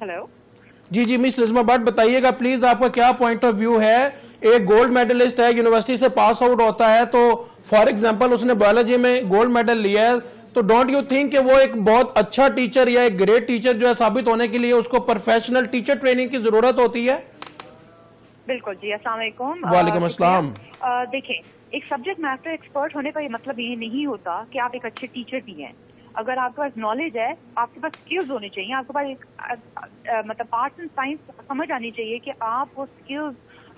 Hello जी जी miss Rizma Bhatt बताइएगा please, आपका क्या पॉइंट ऑफ व्यू है। एक गोल्ड मेडलिस्ट है, यूनिवर्सिटी से पास आउट होता है, तो फॉर एग्जांपल उसने बायोलॉजी में गोल्ड मेडल लिया है, तो डोंट यू थिंक कि वो एक बहुत अच्छा टीचर या एक ग्रेट टीचर जो है साबित होने के लिए उसको प्रोफेशनल टीचर ट्रेनिंग की जरूरत होती है? बिल्कुल जी, अस्सलाम वालेकुम। वालेकुम अस्सलाम। देखें, एक सब्जेक्ट मैटर एक्सपर्ट होने का ये मतलब ये नहीं होता कि आप एक अच्छे टीचर भी हैं। अगर आपके पास नॉलेज है, आपके पास स्किल्स होनी चाहिए, आपके पास एक मतलब आर्ट्स एंड साइंस समझ आनी चाहिए कि आप वो स्किल्स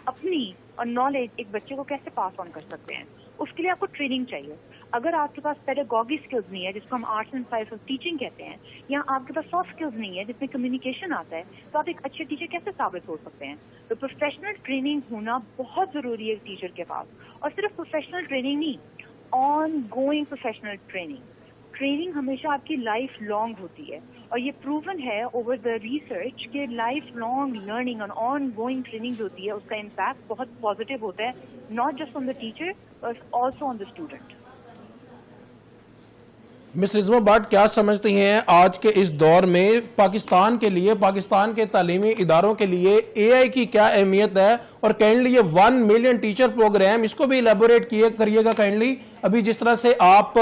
अपनी और नॉलेज एक बच्चे को कैसे पास ऑन कर सकते हैं। उसके लिए आपको ट्रेनिंग चाहिए। अगर आपके पास पेडागॉगी स्किल्स नहीं है, जिसको हम arts and science of teaching कहते हैं, या आपके पास सॉफ्ट स्किल्स नहीं है जिसमें कम्युनिकेशन आता है, तो आप एक अच्छे टीचर कैसे साबित हो सकते हैं। तो प्रोफेशनल ट्रेनिंग होना बहुत जरूरी है टीचर के पास, और सिर्फ प्रोफेशनल ट्रेनिंग नहीं, ऑन गोइंग प्रोफेशनल ट्रेनिंग हमेशा आपकी लाइफ लॉन्ग होती है, और ये प्रूवन है ओवर द रिसर्च कि लाइफ लॉन्ग लर्निंग और ऑन गोइंग ट्रेनिंग जो होती है उसका इम्पैक्ट बहुत पॉजिटिव होता है, not just on the teacher but also on the student. Miss Rizma Bhatt क्या समझती हैं आज के इस दौर में पाकिस्तान के लिए, पाकिस्तान के तालीमी इदारों के लिए एआई की क्या अहमियत है, और काइंडली ये 1 मिलियन टीचर प्रोग्राम, इसको भी इलेबोरेट करिएगा काइंडली। अभी जिस तरह से आप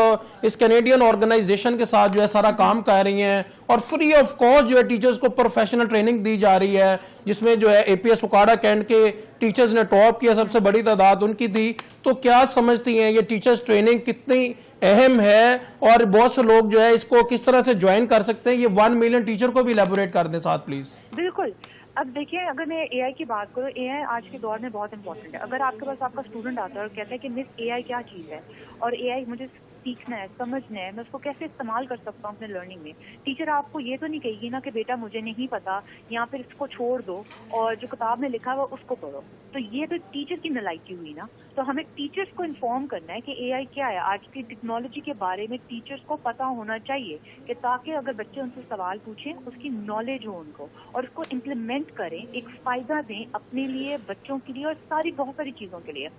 इस कैनेडियन ऑर्गेनाइजेशन के साथ जो है सारा काम कर रही हैं, और फ्री ऑफ कॉस्ट जो है टीचर्स को प्रोफेशनल ट्रेनिंग दी जा रही है, जिसमें जो है एपीएस उकाड़ा कैंट के टीचर्स ने टॉप किया, सबसे बड़ी तादाद उनकी थी, तो क्या समझती हैं ये टीचर्स ट्रेनिंग कितनी अहम है, और बहुत से लोग जो है इसको किस तरह से ज्वाइन कर सकते हैं? ये 1 मिलियन टीचर को भी इलेबोरेट कर दें साथ प्लीज। बिल्कुल। अब देखिए, अगर मैं एआई की बात करूँ, एआई आज के दौर में बहुत इंपॉर्टेंट है। अगर आपके पास आपका स्टूडेंट आता है और कहता है कि मिस एआई क्या चीज़ है, और एआई मुझे सीखना है, समझना है, मैं उसको कैसे इस्तेमाल कर सकता हूँ अपने लर्निंग में, टीचर आपको ये तो नहीं कहेगी ना कि बेटा मुझे नहीं पता, या फिर इसको छोड़ दो और जो किताब में लिखा हुआ उसको पढ़ो। तो ये तो टीचर की नलायकी हुई ना। तो हमें टीचर्स को इन्फॉर्म करना है कि एआई क्या है, आज की टेक्नोलॉजी के बारे में टीचर्स को पता होना चाहिए, कि ताकि अगर बच्चे उनसे सवाल पूछें उसकी नॉलेज हो उनको, और उसको इम्प्लीमेंट करें, एक फायदा दें अपने लिए, बच्चों के लिए, और बहुत सारी चीज़ों के लिए।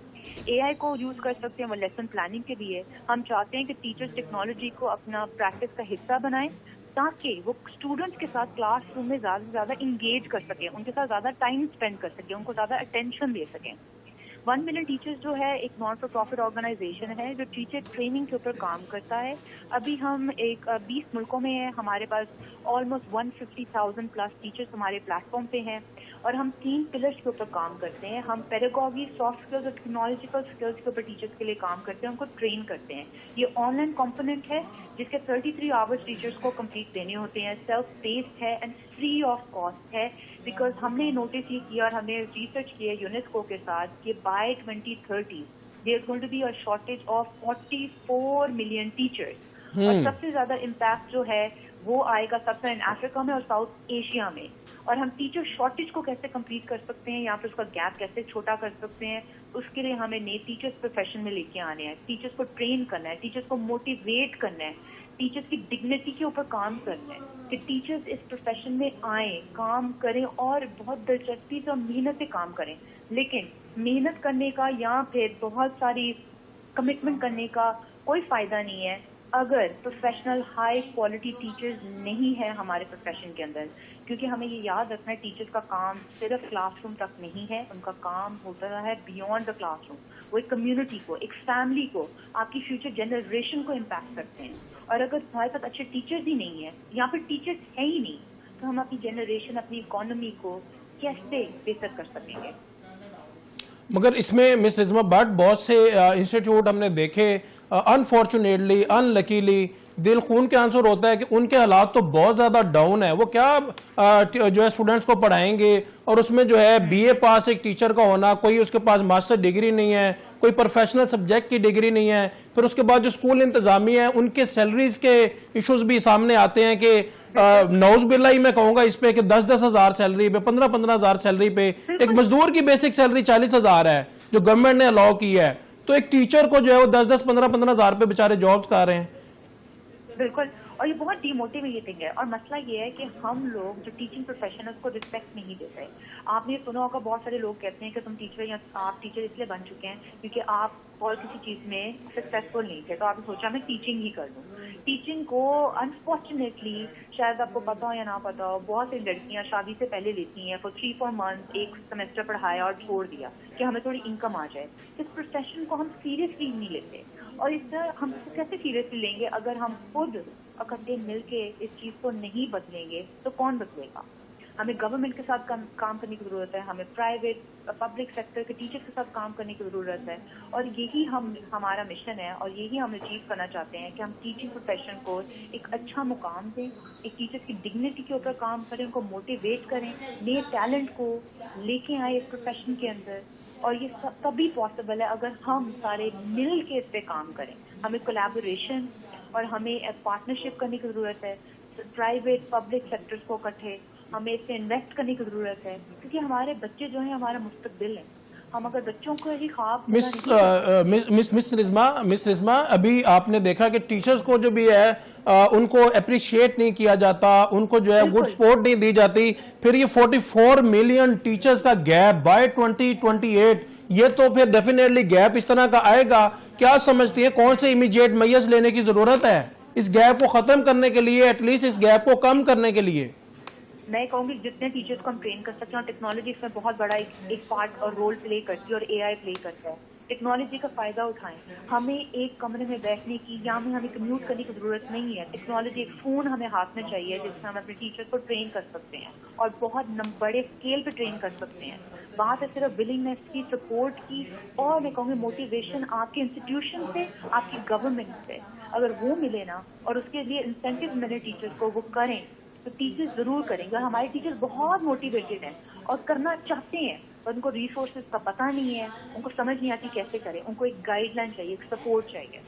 एआई को यूज़ कर सकते हैं वो लेसन प्लानिंग के लिए। हम चाहते हैं कि टीचर्स टेक्नोलॉजी को अपना प्रैक्टिस का हिस्सा बनाएं, ताकि वो स्टूडेंट्स के साथ क्लासरूम में ज़्यादा से ज़्यादा इंगेज कर सकें, उनके साथ ज़्यादा टाइम स्पेंड कर सकें, उनको ज़्यादा अटेंशन दे सकें। 1 मिलियन टीचर्स जो है एक नॉन फॉर प्रॉफिट ऑर्गेनाइजेशन है जो टीचर ट्रेनिंग के ऊपर काम करता है। अभी हम 20 मुल्कों में हैं, हमारे पास ऑलमोस्ट 150,000 प्लस टीचर्स हमारे प्लेटफॉर्म पे हैं, और हम 3 पिलर्स के ऊपर काम करते हैं। हम पेडागॉगी, सॉफ्ट स्किल्स और टेक्नोलॉजिकल स्किल्स के ऊपर टीचर्स के लिए काम करते हैं, उनको ट्रेन करते हैं। ये ऑनलाइन कंपोनेंट है जिसके 33 आवर्स टीचर्स को कंप्लीट देने होते हैं, सेल्फ पेस्ड है एंड फ्री ऑफ कॉस्ट है, बिकॉज हमने नोटिस ये किया और हमने रिसर्च किया यूनेस्को के साथ कि by 2030 there is going to be a shortage of 44 million teachers, और सबसे ज्यादा इम्पैक्ट जो है वो आएगा सब अफ्रीका में और साउथ एशिया में। और हम टीचर शॉर्टेज को कैसे कंप्लीट कर सकते हैं, या फिर उसका गैप कैसे छोटा कर सकते हैं, उसके लिए हमें नए टीचर्स प्रोफेशन में लेके आने हैं, टीचर्स को ट्रेन करना है, टीचर्स को मोटिवेट करना है, टीचर्स की डिग्निटी के ऊपर काम करना है, कि टीचर्स इस प्रोफेशन में आए, काम करें, और बहुत दिलचस्पी से और मेहनत से काम करें। लेकिन मेहनत करने का या फिर बहुत सारी कमिटमेंट करने का कोई फायदा नहीं है अगर प्रोफेशनल हाई क्वालिटी टीचर्स नहीं है हमारे प्रोफेशन के अंदर। क्योंकि हमें ये याद रखना है, टीचर्स का काम सिर्फ क्लासरूम तक नहीं है, उनका काम होता है बियॉन्ड द क्लासरूम। वो एक कम्युनिटी को, एक फैमिली को, आपकी फ्यूचर जनरेशन को इम्पैक्ट करते हैं। और अगर हमारे पास अच्छे टीचर्स ही नहीं है, या फिर टीचर्स है ही नहीं, तो हम अपनी जनरेशन, अपनी इकोनॉमी को कैसे बेहतर कर सकेंगे। मगर इसमें मिस रिजमा भट्ट बहुत से इंस्टीट्यूट हमने देखे, अनफॉर्चुनेटली, अनलकीली, दिल खून के आंसर होता है कि उनके हालात तो बहुत ज़्यादा डाउन है। वो क्या जो है स्टूडेंट्स को पढ़ाएंगे, और उसमें जो है बीए पास एक टीचर का होना, कोई उसके पास मास्टर डिग्री नहीं है, कोई प्रोफेशनल सब्जेक्ट की डिग्री नहीं है, फिर उसके बाद जो स्कूल इंतजामिया है उनके सैलरीज के इश्यूज भी सामने आते हैं कि नौज बिल्ला ही मैं कहूँगा इस पे कि 10-10 हज़ार सैलरी पे, 15-15 हज़ार सैलरी पे, एक मजदूर की बेसिक सैलरी 40 हज़ार है जो गवर्नमेंट ने अलाउ की है, तो एक टीचर को जो है वो 10-10, 15-15 हज़ार पे बेचारे जॉब्स कर रहे हैं। बिल्कुल। اور یہ بہت ڈی موٹیویٹنگ ہے. اور مسئلہ یہ ہے کہ ہم لوگ جو ٹیچنگ پروفیشن ہے اس کو رسپیکٹ نہیں دیتے. آپ نے سنا ہوگا بہت سارے لوگ کہتے ہیں کہ تم ٹیچر یا آپ ٹیچر اس لیے بن چکے ہیں کیونکہ آپ اور کسی چیز میں سکسیسفل نہیں تھے, تو آپ نے سوچا میں ٹیچنگ ہی کر لوں. ٹیچنگ کو انفارچونیٹلی شاید آپ کو پتا ہو یا نہ پتا ہو, بہت سی لڑکیاں شادی سے پہلے لیتی ہیں فور 3-4 months ایک سیمسٹر پڑھایا اور چھوڑ دیا کہ ہمیں تھوڑی انکم آ جائے. اس پروفیشن کو ہم سیریسلی نہیں لیتے, اور اس طرح ہم کیسے سیریسلی لیں گے اگر ہم خود اکٹھے مل کے اس چیز کو نہیں بدلیں گے تو کون بدلے گا. ہمیں گورنمنٹ کے ساتھ کام کرنے کی ضرورت ہے, ہمیں پرائیویٹ پبلک سیکٹر کے ٹیچر کے ساتھ کام کرنے کی ضرورت ہے, اور یہی ہمارا مشن ہے اور یہی ہم اچیو کرنا چاہتے ہیں کہ ہم ٹیچنگ پروفیشن کو ایک اچھا مقام دیں, ایک ٹیچر کی ڈگنیٹی کے اوپر کام کریں, ان کو موٹیویٹ کریں, نئے ٹیلنٹ کو لے کے آئیں اس پروفیشن کے اندر. اور یہ تبھی پاسبل ہے اگر ہم سارے مل کے اس پہ کام کریں. ہمیں کولیبوریشن اور ہمیں پارٹنرشپ کرنے کی ضرورت ہے, پرائیویٹ پبلک سیکٹرز کو اکٹھے ہمیں اس سے انویسٹ کرنے کی ضرورت ہے, کیونکہ ہمارے بچے جو ہیں ہمارا مستقبل ہے. ہم اگر بچوں کو ہی خواب مس رزما, ابھی آپ نے دیکھا کہ ٹیچرز کو جو بھی ہے ان کو اپریشیٹ نہیں کیا جاتا, ان کو جو ہے گڈ سپورٹ نہیں دی جاتی. پھر یہ 44 ملین ٹیچرز کا گیپ بائی 2028, یہ تو پھر ڈیفینیٹلی گیپ اس طرح کا آئے گا. کیا سمجھتی ہیں کون سے امیجیٹ میئرز لینے کی ضرورت ہے اس گیپ کو ختم کرنے کے لیے, ایٹ لیسٹ اس گیپ کو کم کرنے کے لیے؟ میں کہوں گی جتنے ٹیچرز کو ہم ٹرین کر سکتے ہیں, اور ٹیکنالوجی اس میں بہت بڑا ایک پارٹ اور رول پلے کرتی ہے, اور اے آئی پلے کرتا ہے. ٹیکنالوجی کا فائدہ اٹھائیں. ہمیں ایک کمرے میں بیٹھنے کی یا ہمیں کمیوٹ کرنے کی ضرورت نہیں ہے. ٹیکنالوجی, ایک فون ہمیں ہاتھ میں چاہیے جس سے ہم اپنے ٹیچر کو ٹرین کر سکتے ہیں اور بہت بڑے اسکیل پہ ٹرین کر سکتے ہیں. بات ہے صرف ولنگنیس کی, سپورٹ کی, اور میں کہوں گی موٹیویشن آپ کے انسٹیٹیوشن سے, آپ کی گورنمنٹ سے. اگر وہ ملے نا اور اس کے لیے انسینٹیو ملے ٹیچرز کو, وہ کریں تو ٹیچر ضرور کریں گے. اور ہمارے ٹیچر بہت موٹیویٹڈ ہیں اور کرنا چاہتے ہیں, پر ان کو ریسورسز کا پتہ نہیں ہے, ان کو سمجھ نہیں آتی کیسے کریں. ان کو ایک گائیڈ لائن چاہیے, ایک سپورٹ چاہیے.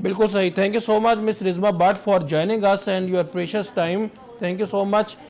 بالکل صحیح. Thank you so much miss Rizma Bhatt for joining us and your precious time. Thank you so much.